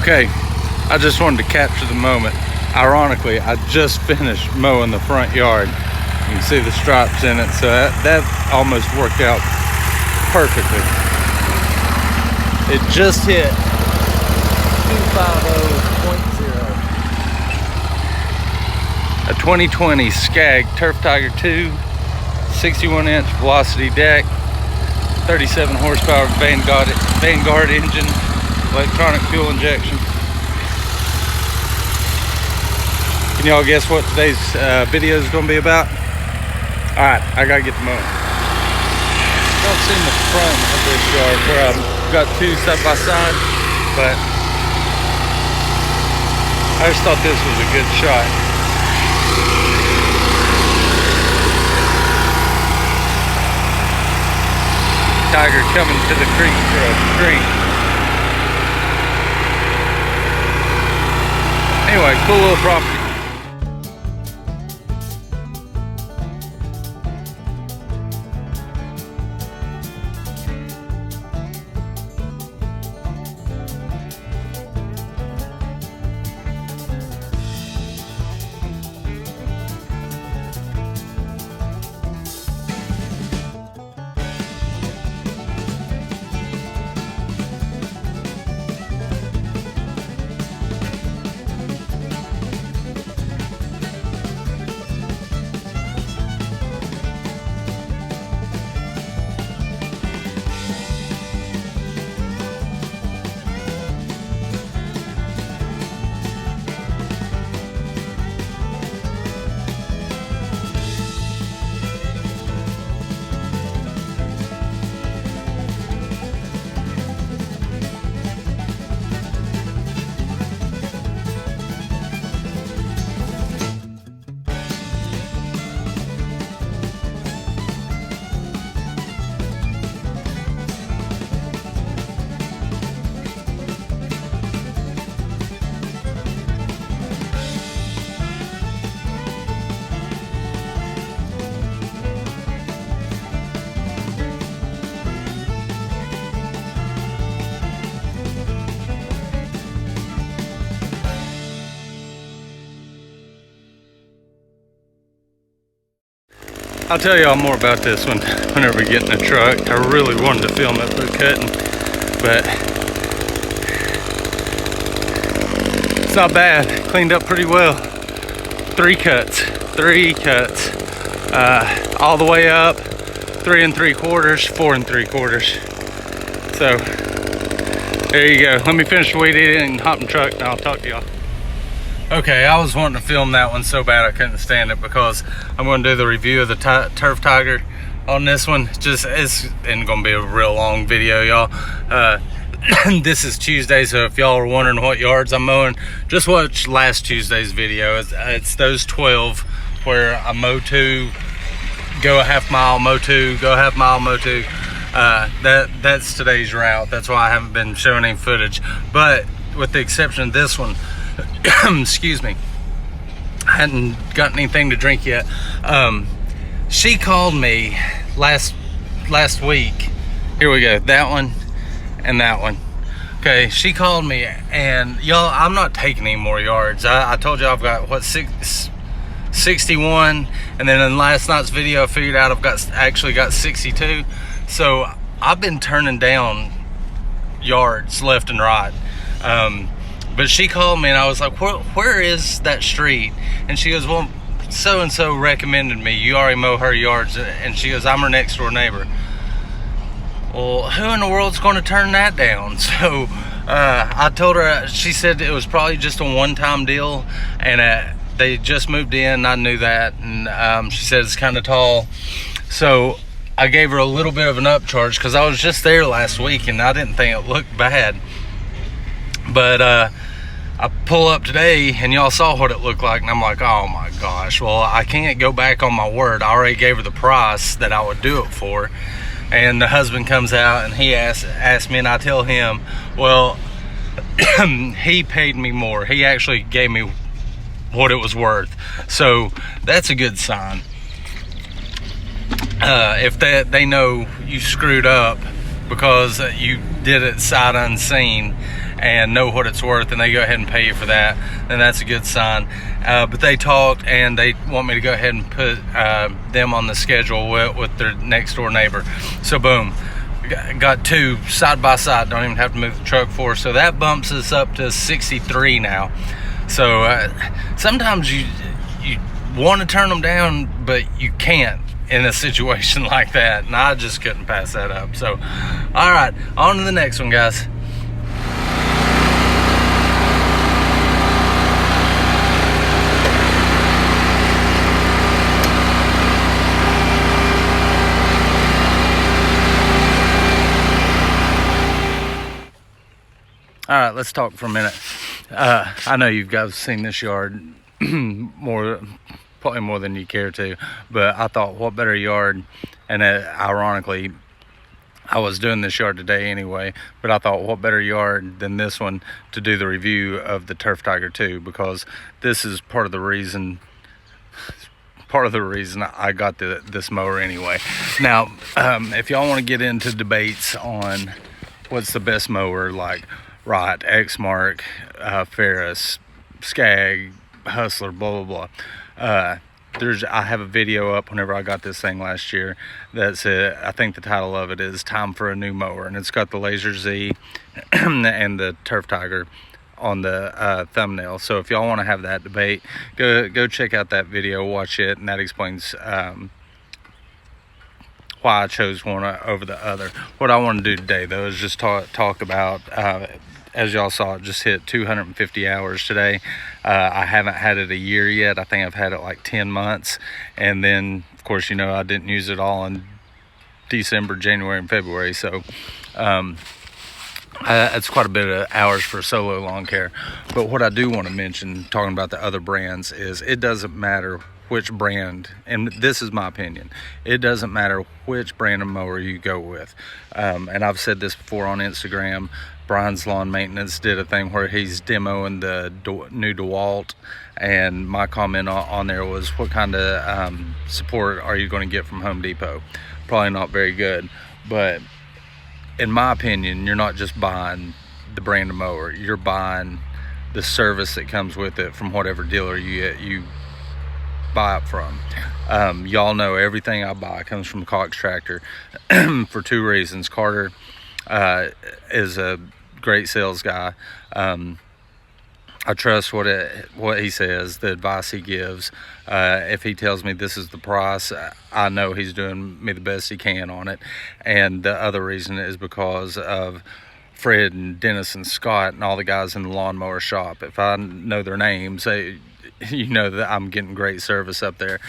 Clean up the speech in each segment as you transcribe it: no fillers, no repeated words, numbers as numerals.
Okay, I just wanted to capture the moment. Ironically, I just finished mowing the front yard. You can see the stripes in it, so that almost worked out perfectly. It just hit 250.0. A 2020 Scag Turf Tiger 2, 61-inch velocity deck, 37 horsepower Vanguard engine, electronic fuel injection. Can y'all guess what today's video is going to be about? Alright, I gotta get the mowing. Y'all seen the front of this yard where I've got two side by side, but I just thought this was a good shot. Tiger coming to the creek for a drink. Anyway, cool little property. I'll tell y'all more about this one whenever we get in the truck. I really wanted to film it for cutting, but it's not bad. Cleaned up pretty well. Three cuts, all the way up, 3 3/4, 4 3/4. So there you go. Let me finish the weed eating and hop in the truck, and I'll talk to y'all. Okay, I was wanting to film that one so bad I couldn't stand it, because I'm going to do the review of the Turf Tiger on this one. Just, it's ain't going to be a real long video, y'all. This is Tuesday, so if y'all are wondering what yards I'm mowing, just watch last Tuesday's video. It's those 12 where I mow 2, go a half mile, mow 2, go a half mile, mow 2. That's today's route. That's why I haven't been showing any footage. But with the exception of this one, excuse me, I hadn't gotten anything to drink yet. She called me last week. Here we go, that one and that one. Okay, she called me, and y'all, I'm not taking any more yards. I told you I've got what, 61, and then in last night's video I figured out I've actually got 62. So I've been turning down yards left and right. But she called me, and I was like, where is that street? And she goes, well, so-and-so recommended me. You already mow her yards. And she goes, I'm her next door neighbor. Well, who in the world's going to turn that down? So I told her, she said it was probably just a one-time deal, and they just moved in. I knew that, and she said it's kind of tall. So I gave her a little bit of an upcharge, because I was just there last week, and I didn't think it looked bad. But I pull up today, and y'all saw what it looked like, and I'm like, oh my gosh, well, I can't go back on my word. I already gave her the price that I would do it for. And the husband comes out, and he asked me, and I tell him, well, he paid me more. He actually gave me what it was worth. So that's a good sign. If they know you screwed up because you did it sight unseen, and know what it's worth, and they go ahead and pay you for that, then that's a good sign. But they talked, and they want me to go ahead and put them on the schedule with their next door neighbor. So boom, got 2 side by side, don't even have to move the truck for. So that bumps us up to 63 now. So sometimes you want to turn them down, but you can't in a situation like that, and I just couldn't pass that up. So all right, on to the next one, guys. All right, let's talk for a minute. I know you guys have seen this yard probably more than you care to, but I thought, what better yard? And ironically, I was doing this yard today anyway, but I thought, what better yard than this one to do the review of the Turf Tiger 2, because this is part of the reason I got this mower anyway. Now, if y'all want to get into debates on what's the best mower, like Wright, Exmark, Ferris, Scag, Hustler, blah blah blah, I have a video up whenever I got this thing last year that's I think the title of it is Time for a New Mower, and it's got the Laser Z and the Turf Tiger on the thumbnail. So if y'all want to have that debate, go check out that video, watch it, and that explains why I chose one over the other. What I want to do today though is just talk about, as y'all saw, it just hit 250 hours today. I haven't had it a year yet. I think I've had it like 10 months. And then, of course, you know, I didn't use it all in December, January, and February. So it's quite a bit of hours for solo lawn care. But what I do want to mention, talking about the other brands, is it doesn't matter which brand, and this is my opinion, it doesn't matter which brand of mower you go with. And I've said this before on Instagram. Brian's Lawn Maintenance did a thing where he's demoing the new DeWalt, and my comment on there was, what kind of support are you going to get from Home Depot? Probably not very good. But in my opinion, you're not just buying the brand of mower, you're buying the service that comes with it from whatever dealer you buy it from. Y'all know everything I buy comes from Cox Tractor for 2 reasons. Carter is a great sales guy. I trust what he says, the advice he gives. If he tells me this is the price, I know he's doing me the best he can on it. And the other reason is because of Fred and Dennis and Scott and all the guys in the lawnmower shop. If I know their names, you know that I'm getting great service up there.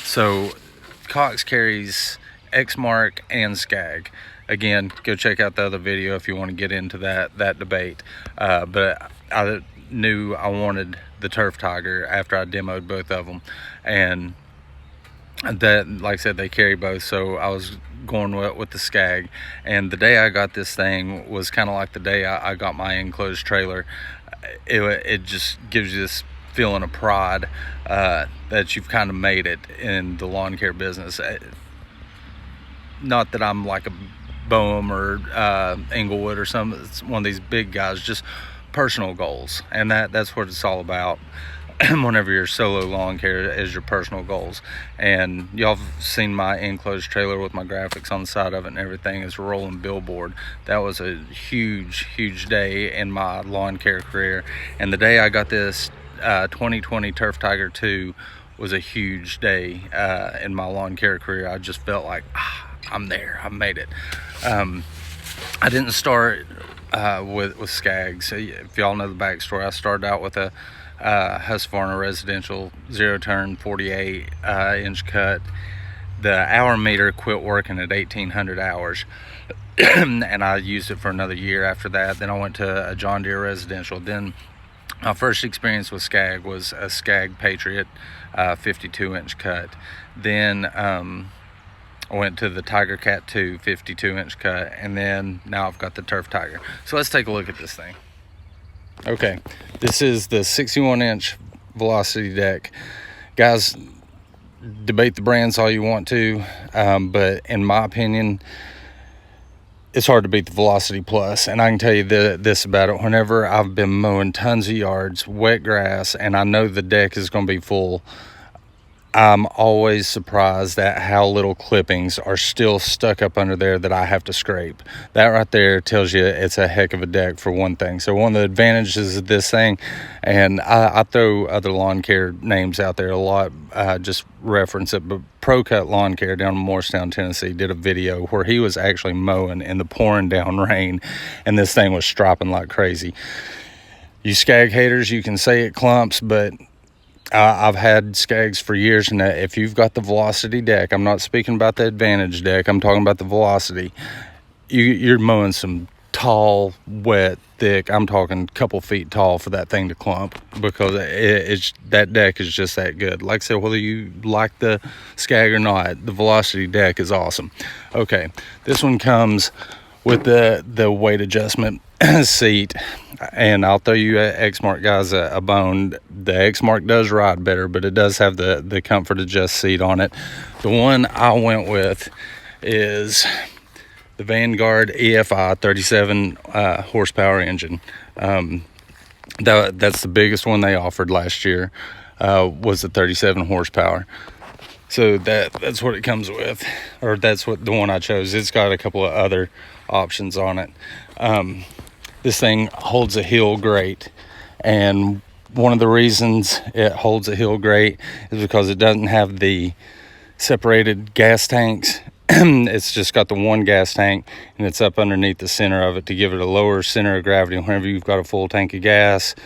So Cox carries Exmark and Scag. Again, go check out the other video if you want to get into that debate. But I knew I wanted the Turf Tiger after I demoed both of them, and that, like I said, they carry both. So I was going with the Scag, and the day I got this thing was kind of like the day I got my enclosed trailer. It just gives you this feeling of pride that you've kind of made it in the lawn care business. Not that I'm like a Boehm or Inglewood or something. It's one of these big guys, just personal goals, and that's what it's all about. Whenever you're solo lawn care, is your personal goals. And y'all have seen my enclosed trailer with my graphics on the side of it and everything. It's a rolling billboard. That was a huge day in my lawn care career, and the day I got this 2020 Turf Tiger 2 was a huge day in my lawn care career. I just felt like, I'm there, I made it. I didn't start with Scag. So if y'all know the backstory, I started out with a Husqvarna residential 0-turn 48 inch cut. The hour meter quit working at 1,800 hours. And I used it for another year after that. Then I went to a John Deere residential. Then my first experience with Scag was a Scag Patriot 52 inch cut. Then I went to the Tiger Cat 2 52 inch cut, and then now I've got the Turf Tiger. So let's take a look at this thing. Okay, this is the 61 inch velocity deck. Guys, debate the brands all you want to, but in my opinion, it's hard to beat the Velocity Plus. And I can tell you this about it. Whenever I've been mowing tons of yards, wet grass, and I know the deck is going to be full, I'm always surprised at how little clippings are still stuck up under there that I have to scrape. That right there tells you it's a heck of a deck for one thing. So one of the advantages of this thing, and I throw other lawn care names out there a lot, just reference it, but Pro Cut Lawn Care down in Morristown, Tennessee did a video where he was actually mowing in the pouring down rain, and this thing was striping like crazy. You Scag haters, you can say it clumps, but I've had Scags for years, and if you've got the Velocity deck, I'm not speaking about the Advantage deck, I'm talking about the Velocity, you're mowing some tall, wet, thick, I'm talking a couple feet tall for that thing to clump, because it's that deck is just that good. Like I said, whether you like the Scag or not, the Velocity deck is awesome. Okay, this one comes with the weight adjustment seat, and I'll throw you Exmark guys a bone. The Exmark does ride better, but it does have the comfort adjust seat on it. The one I went with is the Vanguard EFI 37 horsepower engine. That's the biggest one they offered last year, was the 37 horsepower. So that's what it comes with, or that's what the one I chose. It's got a couple of other options on it. This thing holds a hill great, and one of the reasons it holds a hill great is because it doesn't have the separated gas tanks. It's just got the one gas tank, and it's up underneath the center of it to give it a lower center of gravity. Whenever you've got a full tank of gas,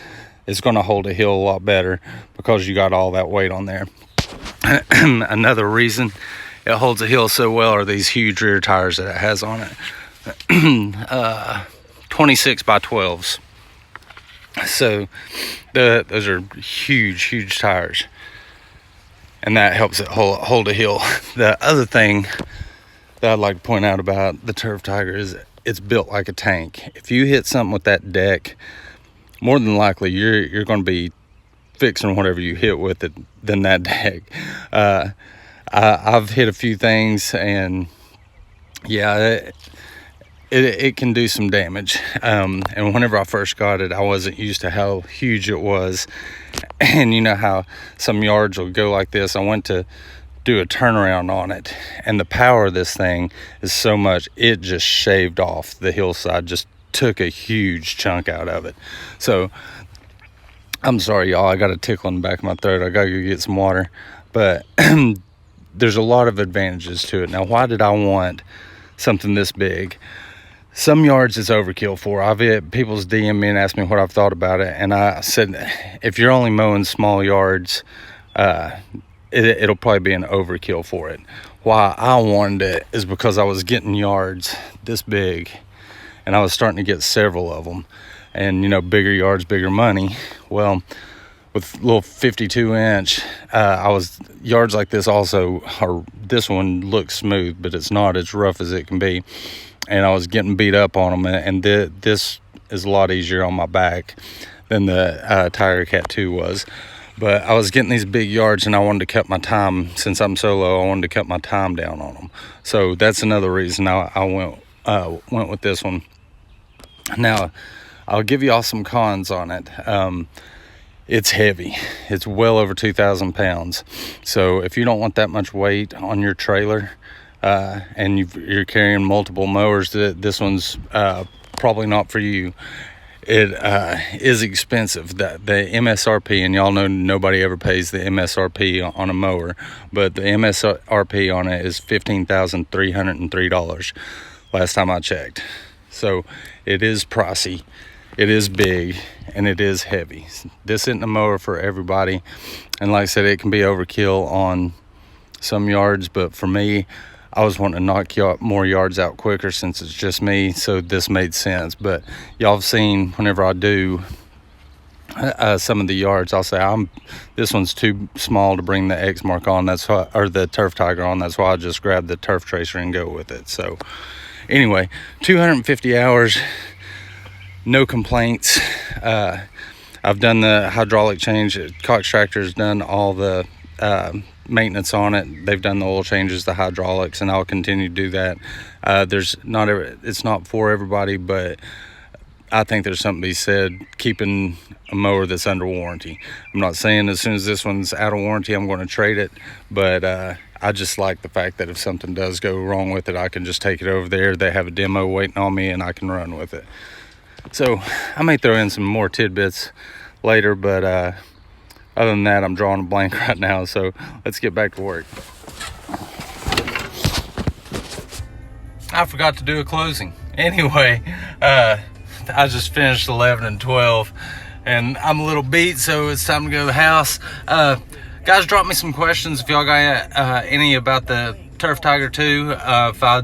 it's going to hold a hill a lot better because you got all that weight on there. Another reason it holds a hill so well are these huge rear tires that it has on it. 26 by 12s. So those are huge tires, and that helps it hold a hill. The other thing that I'd like to point out about the Turf Tiger is it's built like a tank. If you hit something with that deck, more than likely you're going to be fixing whatever you hit with it than that deck. I've hit a few things, and yeah, it can do some damage. And whenever I first got it, I wasn't used to how huge it was. And you know how some yards will go like this. I went to do a turnaround on it, and the power of this thing is so much, it just shaved off the hillside, just took a huge chunk out of it. So I'm sorry, y'all, I got a tickle in the back of my throat. I gotta go get some water. But there's a lot of advantages to it. Now, why did I want something this big? Some yards it's overkill for. I've had people's DM me and asked me what I've thought about it, and I said, if you're only mowing small yards, it'll probably be an overkill for it. Why I wanted it is because I was getting yards this big, and I was starting to get several of them. And you know, bigger yards, bigger money. Well, with little 52 inch, yards like this also are, this one looks smooth, but it's not as rough as it can be. And I was getting beat up on them, and this is a lot easier on my back than the Tiger Cat 2 was. But I was getting these big yards, and I wanted to cut my time. Since I'm solo, I wanted to cut my time down on them. So that's another reason I went with this one. Now, I'll give you all some cons on it. It's heavy. It's well over 2,000 pounds. So if you don't want that much weight on your trailer, and you're carrying multiple mowers, this one's probably not for you. It is expensive. The MSRP, and y'all know nobody ever pays the MSRP on a mower, but the MSRP on it is $15,303 last time I checked. So it is pricey, it is big, and it is heavy. This isn't a mower for everybody, and like I said, it can be overkill on some yards, but for me, I was wanting to knock more yards out quicker since it's just me, so this made sense. But y'all have seen whenever I do some of the yards, I'll say this one's too small to bring the Exmark on. That's why, or the Turf Tiger on. That's why I just grabbed the Turf Tracer and go with it. So anyway, 250 hours, no complaints. I've done the hydraulic change. Cox Tractor's done all the maintenance on it. They've done the oil changes, the hydraulics, and I'll continue to do that. It's not for everybody, but I think there's something to be said keeping a mower that's under warranty. I'm not saying as soon as this one's out of warranty I'm going to trade it, but I just like the fact that if something does go wrong with it, I can just take it over there. They have a demo waiting on me and I can run with it. So I may throw in some more tidbits later, but other than that, I'm drawing a blank right now. So let's get back to work. I forgot to do a closing. Anyway, I just finished 11 and 12 and I'm a little beat, so it's time to go to the house. Guys, drop me some questions if y'all got any about the Turf Tiger 2. If I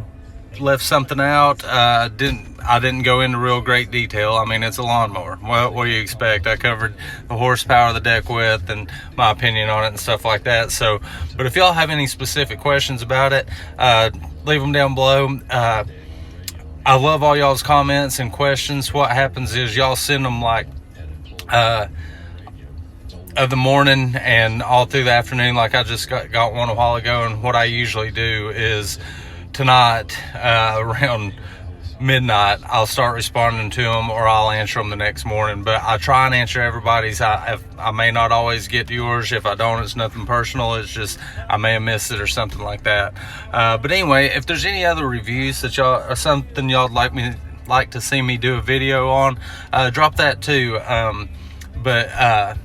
left something out, I didn't go into real great detail. I mean, it's a lawnmower. What do you expect? I covered the horsepower, the deck width, and my opinion on it and stuff like that. So, but if y'all have any specific questions about it, leave them down below. I love all y'all's comments and questions. What happens is y'all send them like of the morning and all through the afternoon. Like I just got one a while ago, and what I usually do is tonight around midnight I'll start responding to them, or I'll answer them the next morning. But I try and answer everybody's. I may not always get to yours. If I don't, it's nothing personal. It's just I may have missed it or something like that. But anyway, if there's any other reviews that y'all or something y'all like to see me do a video on, drop that too. But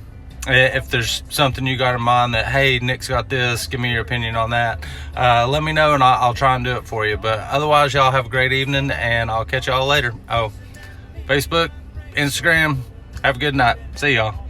if there's something you got in mind that, hey, Nick's got this, give me your opinion on that, let me know and I'll try and do it for you. But otherwise, y'all have a great evening and I'll catch y'all later. Facebook, Instagram, have a good night. See y'all.